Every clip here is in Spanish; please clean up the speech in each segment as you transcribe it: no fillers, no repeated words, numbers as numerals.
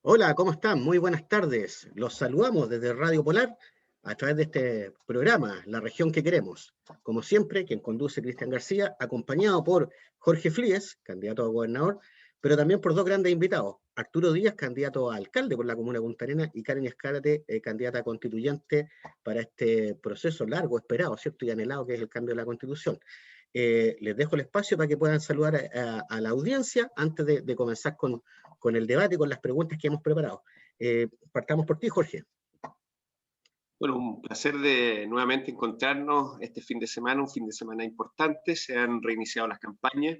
Hola, ¿cómo están? Muy buenas tardes. Los saludamos desde Radio Polar a través de este programa, La Región que Queremos. Como siempre, quien conduce Cristian García, acompañado por Jorge Fríes, candidato a gobernador, pero también por dos grandes invitados. Arturo Díaz, candidato a alcalde por la comuna de Punta Arenas, y Karen Escárate, candidata a constituyente para este proceso largo, esperado, ¿cierto? Y anhelado, que es el cambio de la Constitución. Les dejo el espacio para que puedan saludar a la audiencia antes de comenzar con el debate, con las preguntas que hemos preparado. Partamos por ti, Jorge. Bueno, un placer de nuevamente encontrarnos este fin de semana, un fin de semana importante. Se han reiniciado las campañas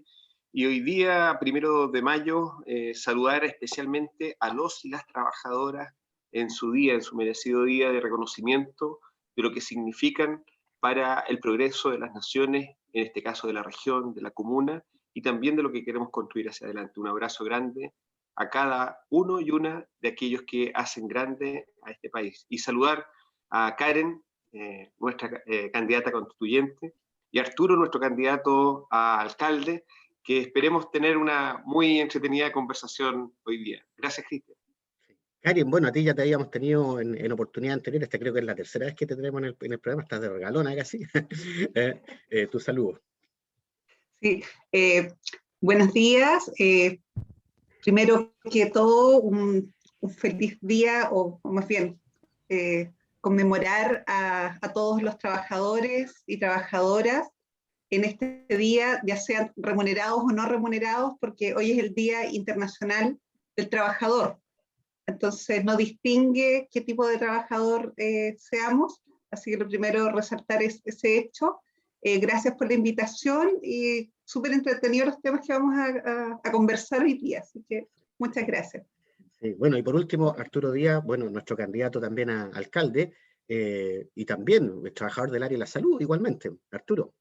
y hoy día, 1 de mayo, saludar especialmente a los y las trabajadoras en su día, en su merecido día de reconocimiento de lo que significan para el progreso de las naciones, en este caso de la región, de la comuna, y también de lo que queremos construir hacia adelante. Un abrazo grande a cada uno y una de aquellos que hacen grande a este país. Y saludar a Karen, nuestra candidata constituyente, y a Arturo, nuestro candidato a alcalde, que esperemos tener una muy entretenida conversación hoy día. Gracias, Cristian. Karen, bueno, a ti ya te habíamos tenido en oportunidad anterior, esta creo que es la tercera vez que te tenemos en el programa, estás de regalona casi. Tu saludo. Sí, buenos días. Primero que todo, un feliz día, o más bien, conmemorar a todos los trabajadores y trabajadoras en este día, ya sean remunerados o no remunerados, porque hoy es el Día Internacional del Trabajador. Entonces, no distingue qué tipo de trabajador seamos, así que lo primero, resaltar ese hecho. Gracias por la invitación y súper entretenidos los temas que vamos a conversar hoy día, así que muchas gracias. Sí, bueno, y por último, Arturo Díaz, bueno, nuestro candidato también a alcalde, y también trabajador del área de la salud, igualmente. Arturo.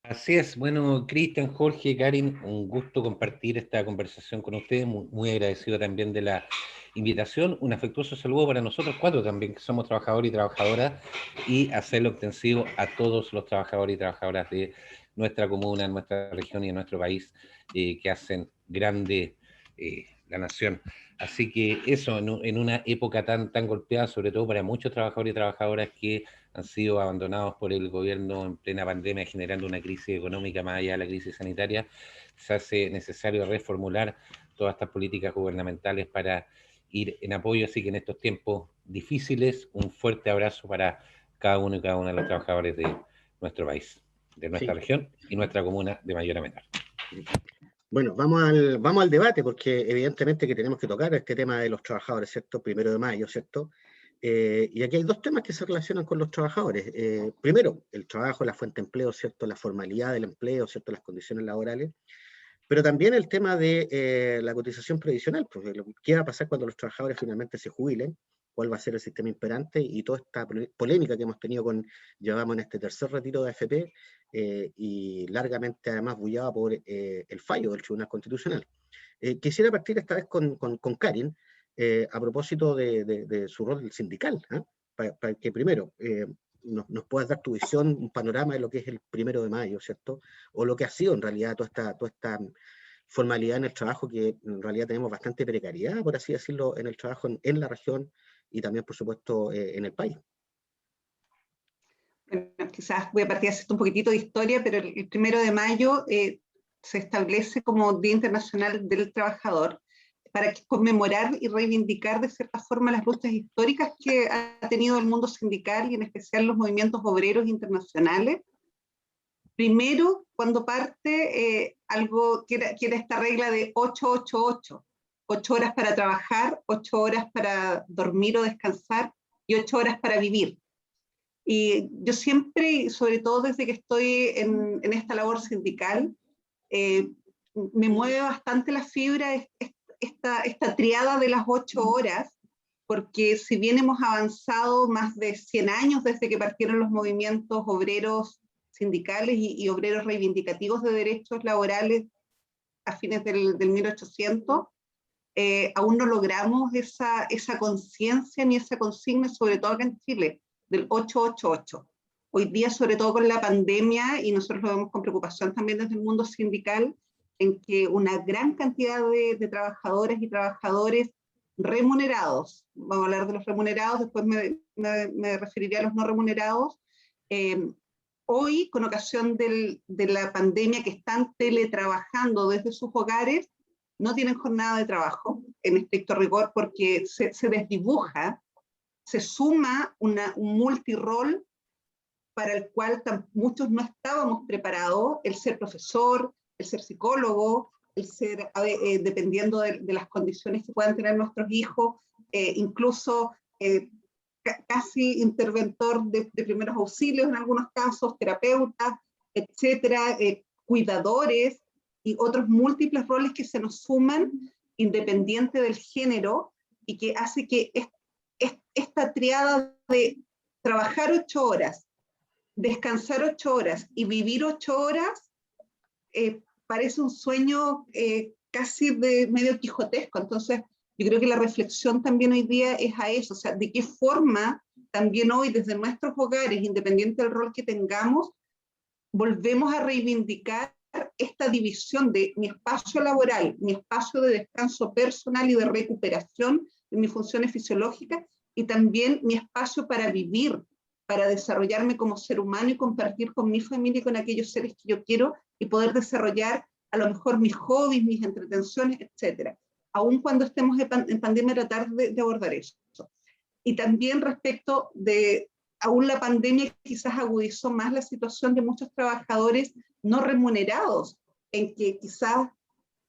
Así es, bueno, Cristian, Jorge, Karin, un gusto compartir esta conversación con ustedes, muy agradecido también de la invitación, un afectuoso saludo para nosotros cuatro también, que somos trabajadores y trabajadoras, y hacerlo extensivo a todos los trabajadores y trabajadoras de nuestra comuna, nuestra región y de nuestro país, que hacen grande la nación. Así que eso, en una época tan golpeada, sobre todo para muchos trabajadores y trabajadoras que han sido abandonados por el gobierno en plena pandemia, generando una crisis económica más allá de la crisis sanitaria, se hace necesario reformular todas estas políticas gubernamentales para ir en apoyo. Así que en estos tiempos difíciles, un fuerte abrazo para cada uno y cada una de los trabajadores de nuestro país, de nuestra región y nuestra comuna de mayor a menor. Bueno, vamos al debate, porque evidentemente que tenemos que tocar este tema de los trabajadores, ¿cierto? 1 de mayo, ¿cierto? Y aquí hay dos temas que se relacionan con los trabajadores. Primero, el trabajo, la fuente de empleo, ¿cierto? La formalidad del empleo, ¿cierto? Las condiciones laborales. Pero también el tema de la cotización previsional, porque qué va a pasar cuando los trabajadores finalmente se jubilen, cuál va a ser el sistema imperante, y toda esta polémica que hemos tenido llevamos en este tercer retiro de AFP, y largamente además bullada por el fallo del Tribunal Constitucional. Quisiera partir esta vez con Karin, a propósito de su rol sindical, ¿eh? Para que primero nos puedas dar tu visión, un panorama de lo que es el 1 de mayo, ¿cierto? O lo que ha sido en realidad toda esta formalidad en el trabajo, que en realidad tenemos bastante precariedad, por así decirlo, en el trabajo en la región y también, por supuesto, en el país. Bueno, quizás voy a partir de un poquitito de historia, pero el 1 de mayo se establece como Día Internacional del Trabajador para conmemorar y reivindicar de cierta forma las luchas históricas que ha tenido el mundo sindical y en especial los movimientos obreros internacionales. Primero, cuando parte algo que era esta regla de 8-8-8, 8 horas para trabajar, 8 horas para dormir o descansar y 8 horas para vivir. Y yo siempre, sobre todo desde que estoy en esta labor sindical, me mueve bastante la fibra esta triada de las 8 horas, porque si bien hemos avanzado más de 100 años desde que partieron los movimientos obreros sindicales y obreros reivindicativos de derechos laborales a fines del 1800, aún no logramos esa conciencia ni esa consigna, sobre todo acá en Chile, del 8-8-8. Hoy día, sobre todo con la pandemia, y nosotros lo vemos con preocupación también desde el mundo sindical, en que una gran cantidad de trabajadoras y trabajadores remunerados, vamos a hablar de los remunerados, después me referiré a los no remunerados. Hoy, con ocasión de la pandemia, que están teletrabajando desde sus hogares, no tienen jornada de trabajo en estricto rigor, porque se desdibuja, se suma un multirol para el cual muchos no estábamos preparados: el ser profesor, el ser psicólogo, el ser, dependiendo de las condiciones que puedan tener nuestros hijos, incluso casi interventor de primeros auxilios en algunos casos, terapeutas, etcétera, cuidadores y otros múltiples roles que se nos suman independiente del género, y que hace que esta triada de trabajar 8 horas, descansar 8 horas y vivir 8 horas parece un sueño casi de medio quijotesco. Entonces, yo creo que la reflexión también hoy día es a eso, o sea, de qué forma también hoy desde nuestros hogares, independiente del rol que tengamos, volvemos a reivindicar esta división de mi espacio laboral, mi espacio de descanso personal y de recuperación de mis funciones fisiológicas, y también mi espacio para vivir, para desarrollarme como ser humano y compartir con mi familia y con aquellos seres que yo quiero, y poder desarrollar a lo mejor mis hobbies, mis entretenciones, etcétera. Aun cuando estemos en pandemia, tratar de abordar eso. Y también respecto de, aún la pandemia quizás agudizó más la situación de muchos trabajadores no remunerados, en que quizás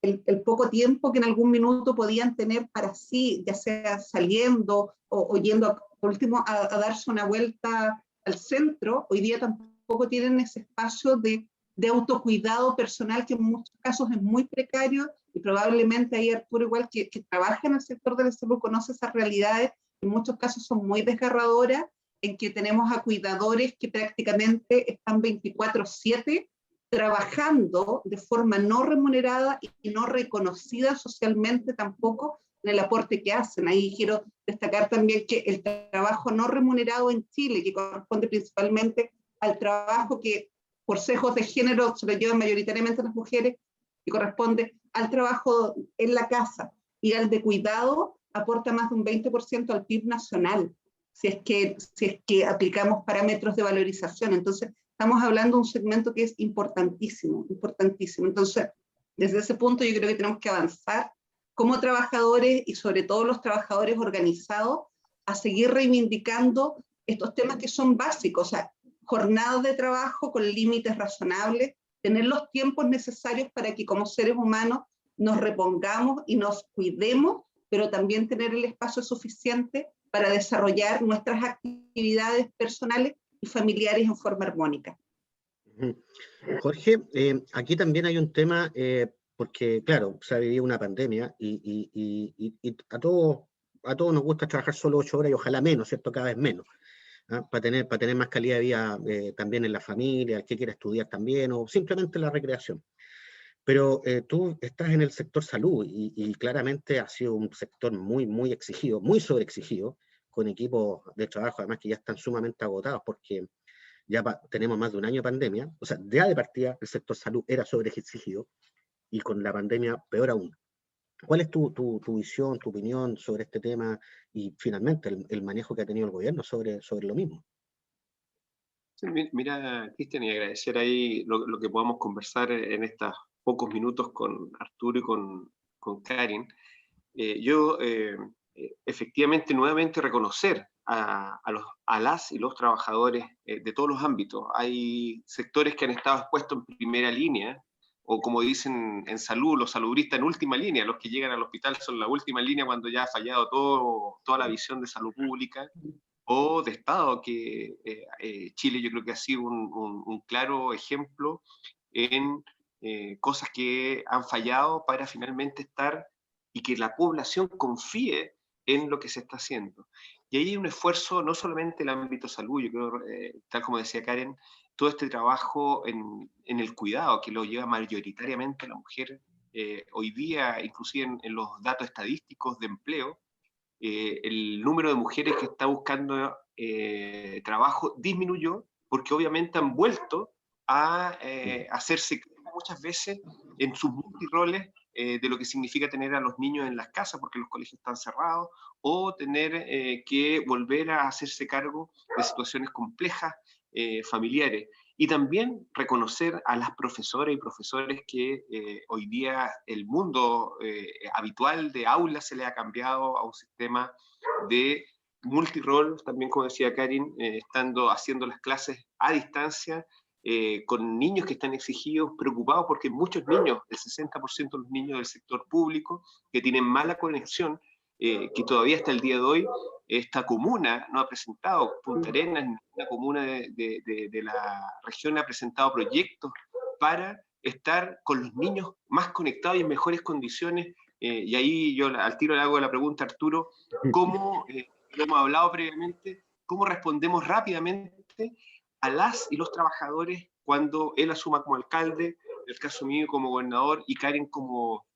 el poco tiempo que en algún minuto podían tener para sí, ya sea saliendo o yendo, por último, a darse una vuelta al centro, hoy día tampoco tienen ese espacio de autocuidado personal, que en muchos casos es muy precario, y probablemente ahí Arturo, igual que trabaja en el sector de la salud, conoce esas realidades, en muchos casos son muy desgarradoras, en que tenemos a cuidadores que prácticamente están 24/7 trabajando de forma no remunerada y no reconocida socialmente tampoco en el aporte que hacen. Ahí quiero destacar también que el trabajo no remunerado en Chile, que corresponde principalmente al trabajo que por sesgos de género se lo llevan mayoritariamente las mujeres, y corresponde al trabajo en la casa y al de cuidado, aporta más de un 20% al PIB nacional, si es que aplicamos parámetros de valorización. Entonces, estamos hablando de un segmento que es importantísimo, importantísimo. Entonces, desde ese punto yo creo que tenemos que avanzar como trabajadores, y sobre todo los trabajadores organizados, a seguir reivindicando estos temas que son básicos, o sea, jornadas de trabajo con límites razonables, tener los tiempos necesarios para que como seres humanos nos repongamos y nos cuidemos, pero también tener el espacio suficiente para desarrollar nuestras actividades personales y familiares en forma armónica. Jorge, aquí también hay un tema, porque claro, se ha vivido una pandemia y a todos nos gusta trabajar solo 8 horas y ojalá menos, ¿cierto? Cada vez menos, ¿ah? Para tener más calidad de vida también en la familia, el que quiera estudiar también, o simplemente la recreación. Pero tú estás en el sector salud y claramente ha sido un sector muy, muy exigido, muy sobreexigido, con equipos de trabajo además que ya están sumamente agotados porque ya tenemos más de un año de pandemia. O sea, ya de partida el sector salud era sobreexigido y con la pandemia peor aún. ¿Cuál es tu visión, tu opinión sobre este tema y finalmente el manejo que ha tenido el gobierno sobre lo mismo? Sí, mira, Cristian, y agradecer ahí lo que podamos conversar en estos pocos minutos con Arturo y con Karin. Yo efectivamente nuevamente reconocer a las y los trabajadores de todos los ámbitos. Hay sectores que han estado expuestos en primera línea, o como dicen en salud, los saludistas en última línea. Los que llegan al hospital son la última línea cuando ya ha fallado toda la visión de salud pública o de Estado, que Chile yo creo que ha sido un claro ejemplo en cosas que han fallado para finalmente estar y que la población confíe en lo que se está haciendo. Y ahí hay un esfuerzo, no solamente en el ámbito salud, yo creo, tal como decía Karen, todo este trabajo en el cuidado, que lo lleva mayoritariamente la mujer. Hoy día, inclusive en los datos estadísticos de empleo, el número de mujeres que está buscando trabajo disminuyó, porque obviamente han vuelto a hacerse muchas veces en sus multiroles de lo que significa tener a los niños en las casas porque los colegios están cerrados, o tener que volver a hacerse cargo de situaciones complejas familiares. Y también reconocer a las profesoras y profesores que hoy día el mundo habitual de aula se le ha cambiado a un sistema de multirol, también como decía Karin, haciendo las clases a distancia, con niños que están exigidos, preocupados porque muchos niños, el 60% de los niños del sector público, que tienen mala conexión, que todavía hasta el día de hoy esta comuna no ha presentado, Punta Arenas, la comuna de la región ha presentado proyectos para estar con los niños más conectados y en mejores condiciones, y ahí yo al tiro le hago la pregunta a Arturo, ¿cómo, lo hemos hablado previamente, cómo respondemos rápidamente a las y los trabajadores cuando él asuma como alcalde, el caso mío como gobernador y Karen como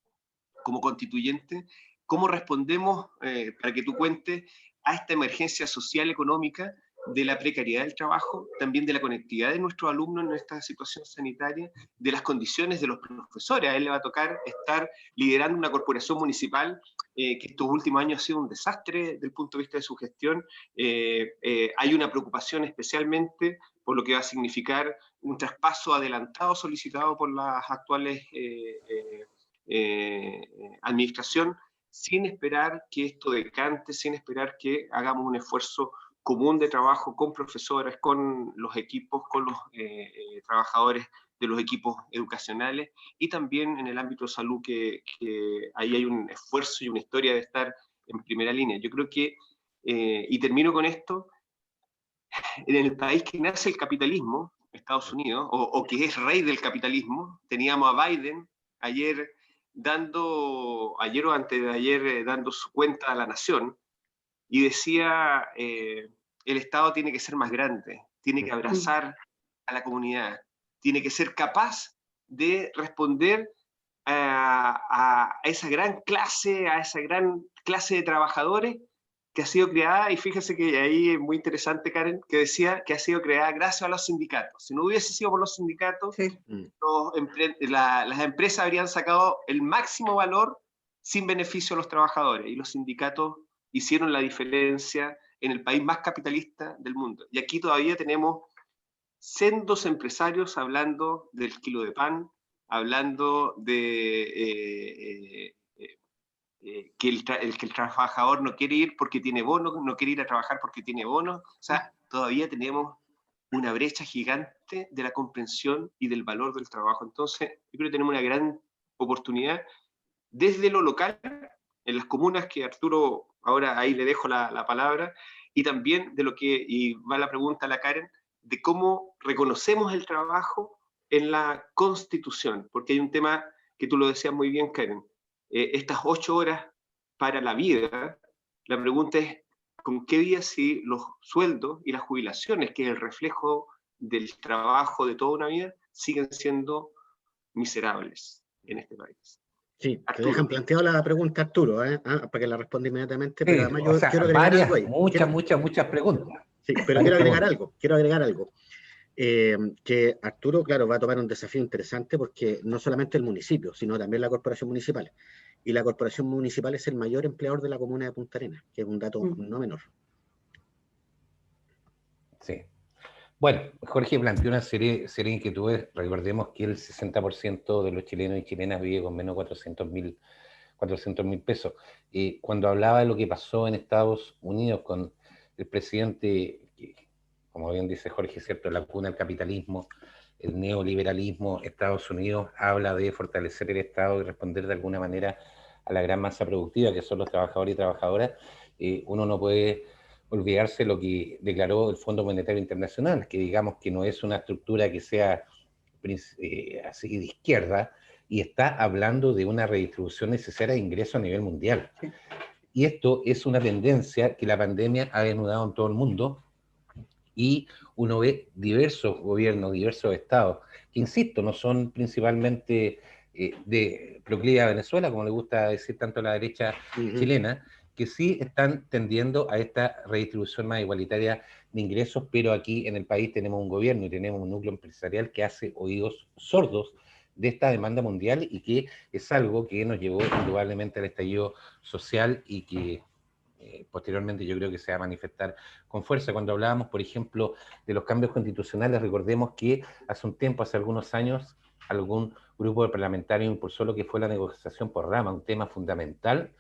constituyente? ¿Cómo respondemos, para que tú cuentes, a esta emergencia social económica de la precariedad del trabajo, también de la conectividad de nuestros alumnos en esta situación sanitaria, de las condiciones de los profesores? A él le va a tocar estar liderando una corporación municipal que estos últimos años ha sido un desastre desde el punto de vista de su gestión. Hay una preocupación especialmente por lo que va a significar un traspaso adelantado solicitado por las actuales administración, sin esperar que esto decante, sin esperar que hagamos un esfuerzo común de trabajo con profesores, con los equipos, con los trabajadores de los equipos educacionales, y también en el ámbito de salud, que ahí hay un esfuerzo y una historia de estar en primera línea. Yo creo que, y termino con esto, en el país que nace el capitalismo, Estados Unidos, o que es rey del capitalismo, teníamos a Biden ayer o antes de ayer, dando su cuenta a la nación, y decía, el Estado tiene que ser más grande, tiene que abrazar a la comunidad, tiene que ser capaz de responder a esa gran clase de trabajadores que ha sido creada, y fíjese que ahí es muy interesante, Karen, que decía que ha sido creada gracias a los sindicatos. Si no hubiese sido por los sindicatos, sí, las empresas habrían sacado el máximo valor sin beneficio a los trabajadores, y los sindicatos hicieron la diferencia en el país más capitalista del mundo. Y aquí todavía tenemos sendos empresarios hablando del kilo de pan, hablando de que el trabajador no quiere ir porque tiene bono, no quiere ir a trabajar porque tiene bono. O sea, todavía tenemos una brecha gigante de la comprensión y del valor del trabajo. Entonces, yo creo que tenemos una gran oportunidad desde lo local, en las comunas, que Arturo, ahora ahí le dejo la palabra, y también de lo que, y va la pregunta a la Karen, de cómo reconocemos el trabajo en la Constitución, porque hay un tema que tú lo decías muy bien, Karen, estas 8 horas para la vida. La pregunta es, ¿con qué día si los sueldos y las jubilaciones, que es el reflejo del trabajo de toda una vida, siguen siendo miserables en este país? Sí, Arturo, te dejan planteado la pregunta, Arturo, para que la responda inmediatamente, pero además yo quiero agregar algo ahí. Muchas preguntas. Sí, pero quiero agregar algo. Que Arturo, claro, va a tomar un desafío interesante, porque no solamente el municipio, sino también la corporación municipal. Y la corporación municipal es el mayor empleador de la comuna de Punta Arenas, que es un dato no menor. Sí. Bueno, Jorge planteó una serie de inquietudes. Recordemos que el 60% de los chilenos y chilenas vive con menos de 400.000 pesos. Cuando hablaba de lo que pasó en Estados Unidos con el presidente, como bien dice Jorge, ¿cierto?, la cuna del capitalismo, el neoliberalismo, Estados Unidos habla de fortalecer el Estado y responder de alguna manera a la gran masa productiva que son los trabajadores y trabajadoras. Uno no puede olvidarse lo que declaró el Fondo Monetario Internacional, que digamos que no es una estructura que sea así de izquierda, y está hablando de una redistribución necesaria de ingresos a nivel mundial. Sí. Y esto es una tendencia que la pandemia ha denudado en todo el mundo, y uno ve diversos gobiernos, diversos estados, que insisto, no son principalmente de proclive a Venezuela, como le gusta decir tanto a la derecha chilena, que sí están tendiendo a esta redistribución más igualitaria de ingresos, pero aquí en el país tenemos un gobierno y tenemos un núcleo empresarial que hace oídos sordos de esta demanda mundial y que es algo que nos llevó indudablemente al estallido social y que posteriormente yo creo que se va a manifestar con fuerza. Cuando hablábamos, por ejemplo, de los cambios constitucionales, recordemos que hace un tiempo, hace algunos años, algún grupo de parlamentarios impulsó lo que fue la negociación por rama, un tema fundamental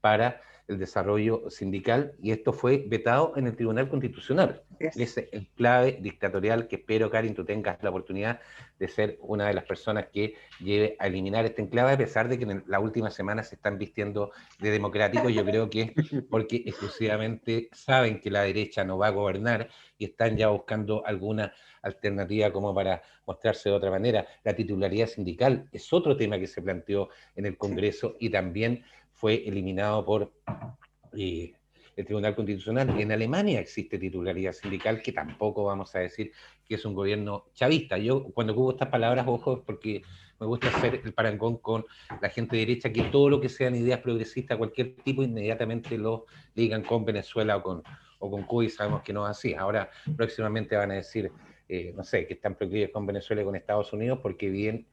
para el desarrollo sindical, y esto fue vetado en el Tribunal Constitucional. Ese enclave dictatorial que espero, Karin, tú tengas la oportunidad de ser una de las personas que lleve a eliminar este enclave, a pesar de que en la última semana se están vistiendo de democráticos. Yo creo que es porque exclusivamente saben que la derecha no va a gobernar y están ya buscando alguna alternativa como para mostrarse de otra manera. La titularidad sindical es otro tema que se planteó en el Congreso y también fue eliminado por el Tribunal Constitucional. En Alemania existe titularidad sindical, que tampoco vamos a decir que es un gobierno chavista. Yo cuando ocupo estas palabras, ojo, porque me gusta hacer el parangón con la gente derecha, que todo lo que sean ideas progresistas, cualquier tipo, inmediatamente lo ligan con Venezuela o con Cuba, y sabemos que no es así. Ahora próximamente van a decir, no sé, que están proclives con Venezuela y con Estados Unidos, porque bien,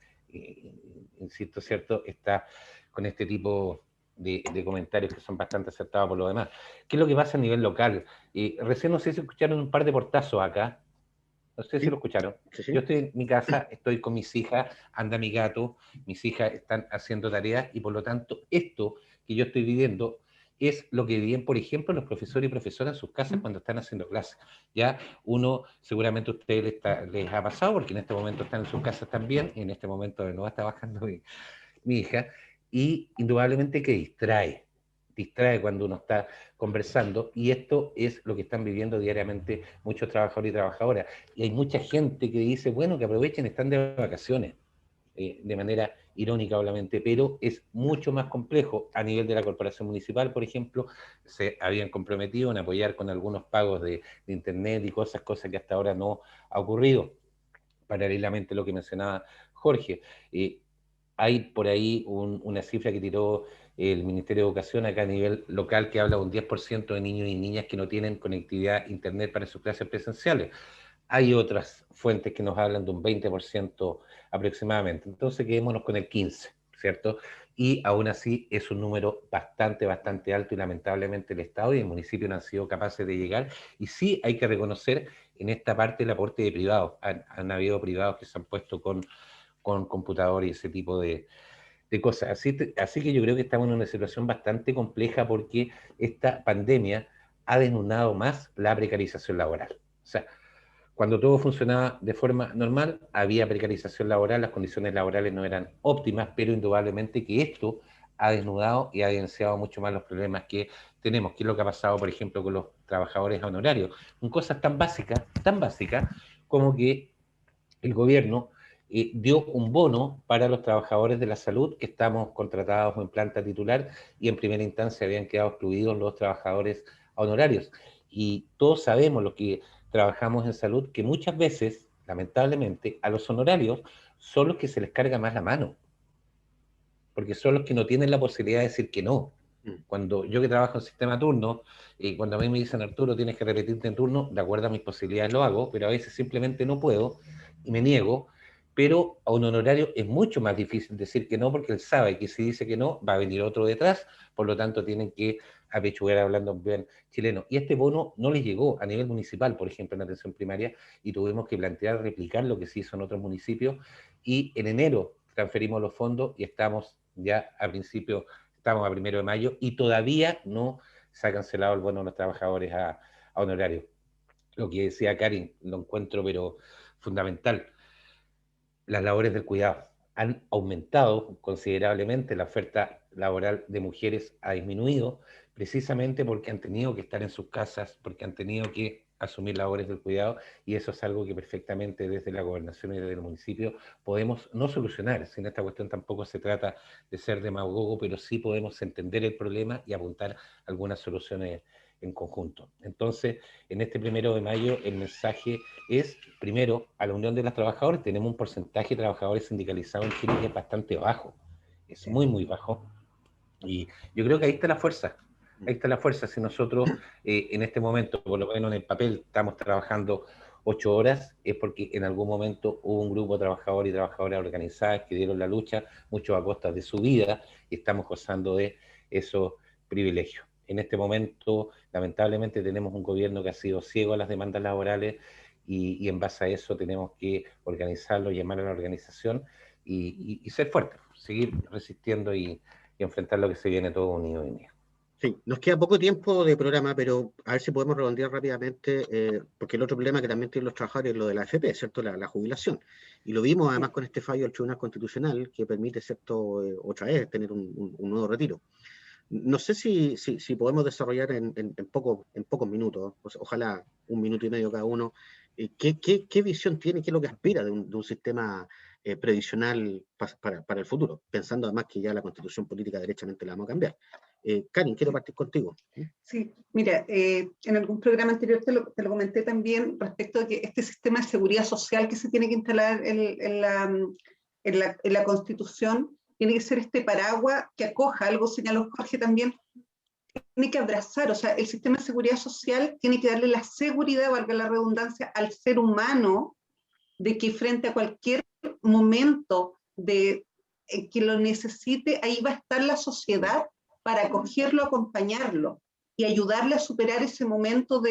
insisto, ¿cierto?, está con este tipo de comentarios que son bastante acertados por lo demás. ¿Qué es lo que pasa a nivel local? Recién no sé si escucharon un par de portazos acá, no sé si lo escucharon. Sí. Yo estoy en mi casa, estoy con mis hijas, anda mi gato, mis hijas están haciendo tareas y por lo tanto esto que yo estoy viviendo es lo que viven, por ejemplo, los profesores y profesoras en sus casas cuando están haciendo clases. Ya uno, seguramente a ustedes les ha pasado, porque en este momento están en sus casas también, y en este momento de nuevo está bajando mi hija, y indudablemente que distrae cuando uno está conversando, y esto es lo que están viviendo diariamente muchos trabajadores y trabajadoras. Y hay mucha gente que dice, bueno, que aprovechen, están de vacaciones, de manera irónica obviamente, pero es mucho más complejo. A nivel de la corporación municipal, por ejemplo, se habían comprometido en apoyar con algunos pagos de internet y cosas que hasta ahora no ha ocurrido. Paralelamente a lo que mencionaba Jorge, hay por ahí una cifra que tiró el Ministerio de Educación acá a nivel local, que habla de un 10% de niños y niñas que no tienen conectividad a internet para sus clases presenciales. Hay otras fuentes que nos hablan de un 20% aproximadamente. Entonces quedémonos con el 15%, ¿cierto? Y aún así es un número bastante alto, y lamentablemente el Estado y el municipio no han sido capaces de llegar. Y sí hay que reconocer en esta parte el aporte de privados. Han habido privados que se han puesto con computador y ese tipo de cosas. Así que yo creo que estamos en una situación bastante compleja, porque esta pandemia ha desnudado más la precarización laboral. O sea, cuando todo funcionaba de forma normal, había precarización laboral, las condiciones laborales no eran óptimas, pero indudablemente que esto ha desnudado y ha evidenciado mucho más los problemas que tenemos, que es lo que ha pasado, por ejemplo, con los trabajadores honorarios, con cosas tan básicas como que el gobierno dio un bono para los trabajadores de la salud que estamos contratados en planta titular, y en primera instancia habían quedado excluidos los trabajadores honorarios. Y todos sabemos, los que trabajamos en salud, que muchas veces, lamentablemente, a los honorarios son los que se les carga más la mano, porque son los que no tienen la posibilidad de decir que no. Cuando yo, que trabajo en sistema turno, cuando a mí me dicen, Arturo, tienes que repetirte en turno, de acuerdo a mis posibilidades lo hago, pero a veces simplemente no puedo y me niego. Pero a un honorario es mucho más difícil decir que no, porque él sabe que si dice que no, va a venir otro detrás, por lo tanto tienen que apechugar, hablando bien chileno. Y este bono no les llegó a nivel municipal, por ejemplo, en la atención primaria, y tuvimos que plantear replicar lo que se hizo en otros municipios, y en enero transferimos los fondos y estamos ya estamos a 1 de mayo y todavía no se ha cancelado el bono de los trabajadores a honorario. Lo que decía Karin, lo encuentro pero fundamental. Las labores del cuidado han aumentado considerablemente, la oferta laboral de mujeres ha disminuido, precisamente porque han tenido que estar en sus casas, porque han tenido que asumir labores del cuidado, y eso es algo que perfectamente desde la gobernación y desde el municipio podemos no solucionar. Sin esta cuestión tampoco se trata de ser demagogo, pero sí podemos entender el problema y apuntar algunas soluciones en conjunto. Entonces, en este 1 de mayo, el mensaje es, primero, a la Unión de las Trabajadoras. Tenemos un porcentaje de trabajadores sindicalizados en Chile que es bastante bajo, es muy bajo, y yo creo que ahí está la fuerza. Ahí está la fuerza. Si nosotros en este momento, por lo menos en el papel, estamos trabajando 8 horas, es porque en algún momento hubo un grupo de trabajadores y trabajadoras organizadas que dieron la lucha, muchos a costa de su vida, y estamos gozando de esos privilegios. En este momento, lamentablemente, tenemos un gobierno que ha sido ciego a las demandas laborales y en base a eso tenemos que organizarlo, llamar a la organización y ser fuertes, seguir resistiendo y enfrentar lo que se viene todo unido hoy día. Sí, nos queda poco tiempo de programa, pero a ver si podemos redondear rápidamente, porque el otro problema que también tienen los trabajadores es lo de la AFP, ¿cierto? La jubilación. Y lo vimos además con este fallo del Tribunal Constitucional que permite, ¿cierto? Otra vez tener un nuevo retiro. No sé si podemos desarrollar en pocos minutos, ojalá 1 minuto y medio cada uno, qué visión tiene, qué es lo que aspira de un sistema previsional para el futuro, pensando además que ya la Constitución política derechamente la vamos a cambiar. Karin, quiero partir contigo. Sí, mira, en algún programa anterior te lo comenté también respecto a que este sistema de seguridad social que se tiene que instalar en la Constitución tiene que ser este paraguas que acoja, algo señaló Jorge también, tiene que abrazar, o sea, el sistema de seguridad social tiene que darle la seguridad, valga la redundancia, al ser humano de que frente a cualquier momento que lo necesite, ahí va a estar la sociedad para acogerlo, acompañarlo y ayudarle a superar ese momento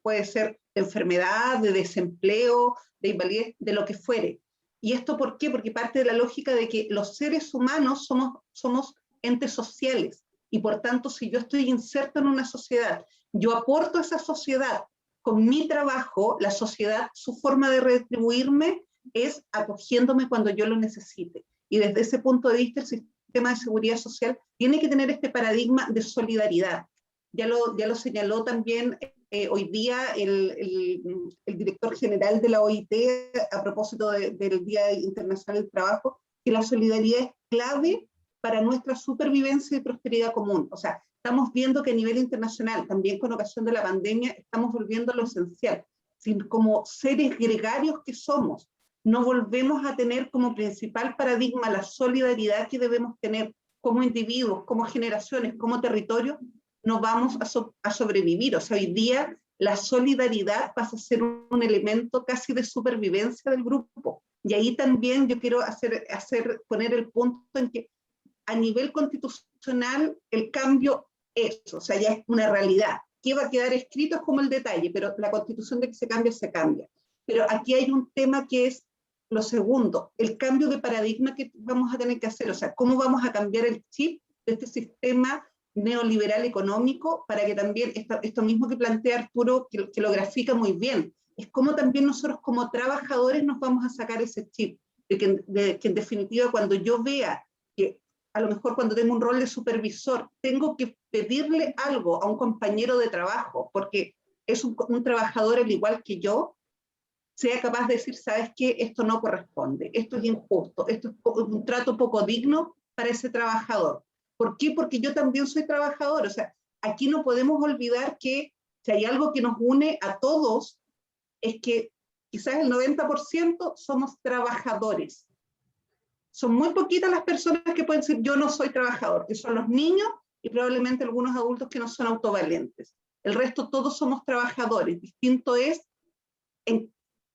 puede ser de enfermedad, de desempleo, de invalidez, de lo que fuere. ¿Y esto por qué? Porque parte de la lógica de que los seres humanos somos entes sociales y por tanto si yo estoy inserto en una sociedad, yo aporto a esa sociedad con mi trabajo, la sociedad, su forma de retribuirme es acogiéndome cuando yo lo necesite. Y desde ese punto de vista el sistema de seguridad social tiene que tener este paradigma de solidaridad. Ya lo señaló también hoy día el director general de la OIT a propósito del Día Internacional del Trabajo, que la solidaridad es clave para nuestra supervivencia y prosperidad común. O sea, estamos viendo que a nivel internacional, también con ocasión de la pandemia, estamos volviendo a lo esencial. Como seres gregarios que somos, no volvemos a tener como principal paradigma la solidaridad que debemos tener como individuos, como generaciones, como territorio, no vamos a sobrevivir. O sea, hoy día la solidaridad pasa a ser un elemento casi de supervivencia del grupo. Y ahí también yo quiero poner el punto en que a nivel constitucional el cambio es, o sea, ya es una realidad. ¿Qué va a quedar escrito? Es como el detalle, pero la constitución de que se cambia, se cambia. Pero aquí hay un tema que es lo segundo, el cambio de paradigma que vamos a tener que hacer, o sea, cómo vamos a cambiar el chip de este sistema neoliberal económico para que también, esto mismo que plantea Arturo, que lo grafica muy bien, es cómo también nosotros como trabajadores nos vamos a sacar ese chip, de que en definitiva cuando yo vea que a lo mejor cuando tengo un rol de supervisor, tengo que pedirle algo a un compañero de trabajo, porque es un trabajador al igual que yo, sea capaz de decir, ¿sabes qué? Esto no corresponde, esto es injusto, esto es un trato poco digno para ese trabajador. ¿Por qué? Porque yo también soy trabajador. O sea, aquí no podemos olvidar que si hay algo que nos une a todos, es que quizás el 90% somos trabajadores. Son muy poquitas las personas que pueden decir, yo no soy trabajador, que son los niños y probablemente algunos adultos que no son autovalentes. El resto todos somos trabajadores. Distinto es en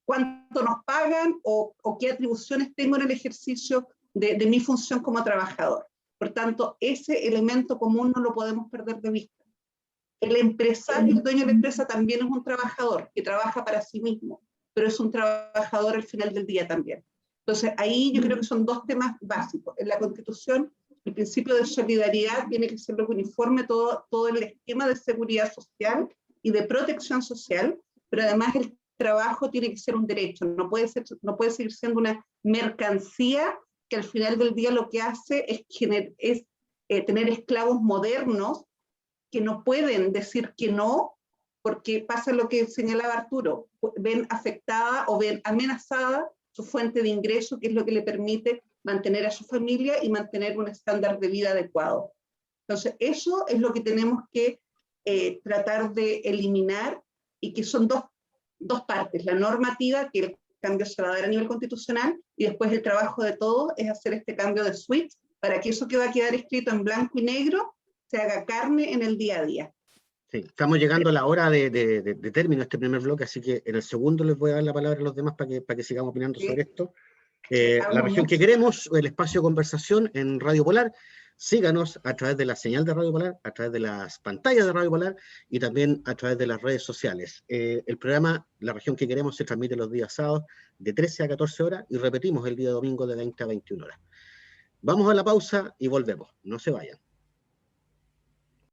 cuánto nos pagan o qué atribuciones tengo en el ejercicio de mi función como trabajador. Por tanto, ese elemento común no lo podemos perder de vista. El empresario, el dueño de la empresa también es un trabajador que trabaja para sí mismo, pero es un trabajador al final del día también. Entonces, ahí yo creo que son dos temas básicos. En la Constitución, el principio de solidaridad tiene que ser lo uniforme todo el esquema de seguridad social y de protección social, pero además el trabajo tiene que ser un derecho, no puede seguir siendo una mercancía que al final del día lo que hace es tener esclavos modernos que no pueden decir que no, porque pasa lo que señalaba Arturo, ven afectada o ven amenazada su fuente de ingreso, que es lo que le permite mantener a su familia y mantener un estándar de vida adecuado. Entonces, eso es lo que tenemos que tratar de eliminar y que son dos partes, la normativa, que el cambio se va a dar a nivel constitucional, y después el trabajo de todos es hacer este cambio de switch para que eso que va a quedar escrito en blanco y negro se haga carne en el día a día. Sí, estamos llegando a la hora de término de este primer bloque, así que en el segundo les voy a dar la palabra a los demás para que sigamos opinando sobre esto. La región que queremos, el espacio de conversación en Radio Polar. Síganos a través de la señal de Radio Polar, a través de las pantallas de Radio Polar y también a través de las redes sociales. El programa La región que queremos se transmite los días sábados de 13 a 14 horas y repetimos el día domingo de 20 a 21 horas. Vamos a la pausa y volvemos. No se vayan.